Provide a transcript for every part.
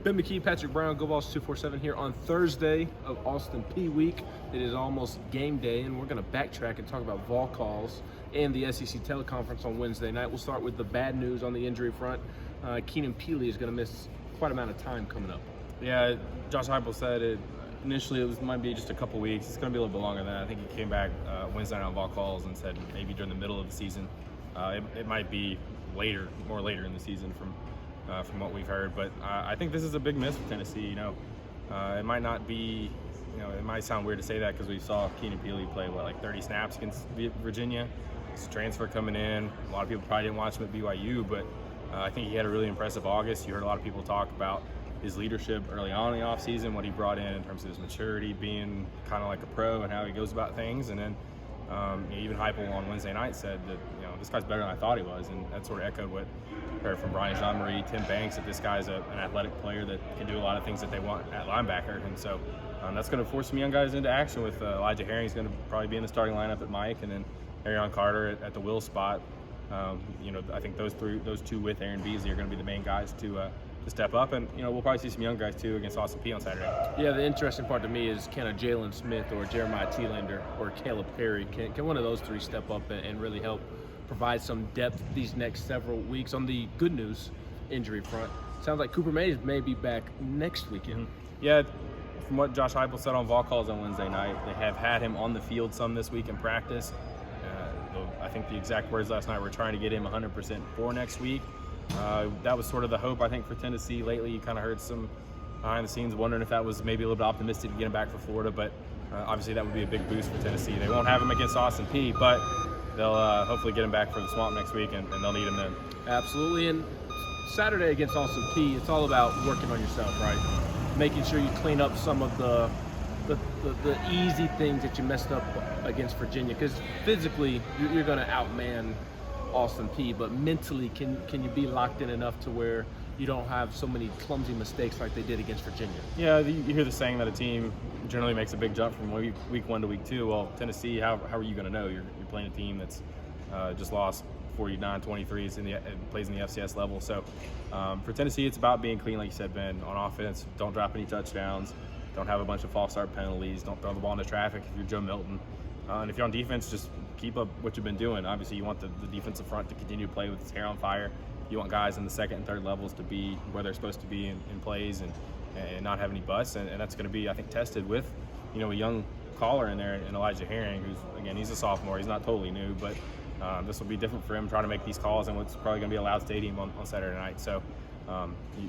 Ben McKee, Patrick Brown, Go Vols 247 here on Thursday of Austin Peay week. It is almost game day, and we're going to backtrack and talk about vol calls and the SEC teleconference on Wednesday night. We'll start with the bad news on the injury front. Keenan Pili is going to miss quite a amount of time coming up. Yeah, Josh Heupel said initially it might be just a couple weeks. It's going to be a little bit longer than that. I think he came back Wednesday night on vol calls and said maybe during the middle of the season. It might be more later in the season from what we've heard. But I think this is a big miss for Tennessee. It might not be, it might sound weird to say that because we saw Keenan Pili play, 30 snaps against Virginia. It's a transfer coming in. A lot of people probably didn't watch him at BYU, but I think he had a really impressive August. You heard a lot of people talk about his leadership early on in the offseason, what he brought in terms of his maturity, being kind of like a pro and how he goes about things. And then even Heupel on Wednesday night said that, this guy's better than I thought he was. And that sort of echoed what I heard from Brian Jean-Marie, Tim Banks, that this guy's an athletic player that can do a lot of things that they want at linebacker. And so that's going to force some young guys into action with Elijah Herring's going to probably be in the starting lineup at Mike, and then Arion Carter at the will spot. I think those two with Aaron Beasley are going to be the main guys to step up, and we'll probably see some young guys too against Austin Peay on Saturday. Yeah, the interesting part to me is can a Jalen Smith or Jeremiah Thielander or Caleb Perry, can one of those three step up and really help provide some depth these next several weeks? On the good news injury front, sounds like Cooper Mays may be back next weekend. Yeah, from what Josh Heupel said on vol calls on Wednesday night, they have had him on the field some this week in practice. I think the exact words last night were trying to get him 100% for next week. That was sort of the hope, I think, for Tennessee. Lately, you kind of heard some behind the scenes wondering if that was maybe a little bit optimistic to get him back for Florida, but obviously that would be a big boost for Tennessee. They won't have him against Austin Peay, but they'll hopefully get him back for the Swamp next week, and they'll need him then. Absolutely, and Saturday against Austin Peay, it's all about working on yourself, right? Making sure you clean up some of the easy things that you messed up against Virginia, because physically you're going to outman Austin Peay, but mentally can you be locked in enough to where you don't have so many clumsy mistakes like they did against Virginia? Yeah, you hear the saying that a team generally makes a big jump from week 1 to week 2. Well, Tennessee, how are you going to know? You're playing a team that's just lost 49-23. Plays in the FCS level. So for Tennessee, it's about being clean, like you said, Ben. On offense, don't drop any touchdowns. Don't have a bunch of false start penalties. Don't throw the ball into traffic if you're Joe Milton. And if you're on defense, just keep up what you've been doing. Obviously, you want the defensive front to continue to play with its hair on fire. You want guys in the second and third levels to be where they're supposed to be in plays and not have any busts. And that's going to be, I think, tested with, a young caller in there in Elijah Herring, who's, again, he's a sophomore. He's not totally new, but this will be different for him trying to make these calls in what's probably going to be a loud stadium on Saturday night. So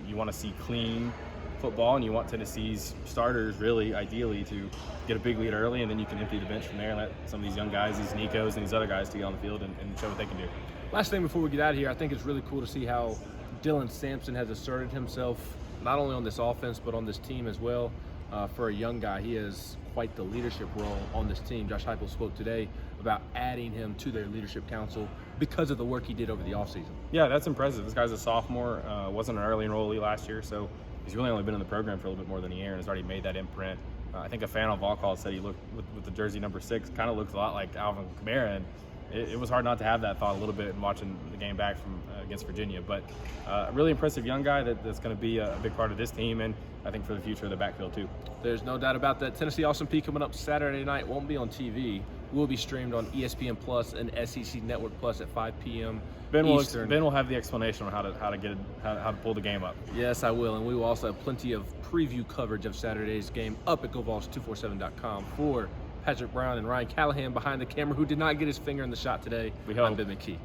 you want to see clean football, and you want Tennessee's starters really ideally to get a big lead early, and then you can empty the bench from there and let some of these young guys, these Nikos and these other guys, to get on the field and show what they can do. Last thing before we get out of here, I think it's really cool to see how Dylan Sampson has asserted himself not only on this offense but on this team as well. For a young guy, he has quite the leadership role on this team. Josh Heupel spoke today about adding him to their leadership council because of the work he did over the offseason. Yeah, that's impressive. This guy's a sophomore, wasn't an early enrollee last year, so he's really only been in the program for a little bit more than a year and has already made that imprint. I think a fan on vol call said he looked with the jersey number 6, kind of looks a lot like Alvin Kamara, and it was hard not to have that thought a little bit in watching the game back from against Virginia. But a really impressive young guy that's going to be a big part of this team, and I think for the future of the backfield too. There's no doubt about that. Tennessee Austin Peay coming up Saturday night. Won't be on TV. Will be streamed on ESPN Plus and SEC Network Plus at 5 p.m. Ben Eastern. will have the explanation on how to pull the game up. Yes, I will, and we will also have plenty of preview coverage of Saturday's game up at GoVols247.com. For Patrick Brown and Ryan Callahan behind the camera, who did not get his finger in the shot today, I'm Ben McKee.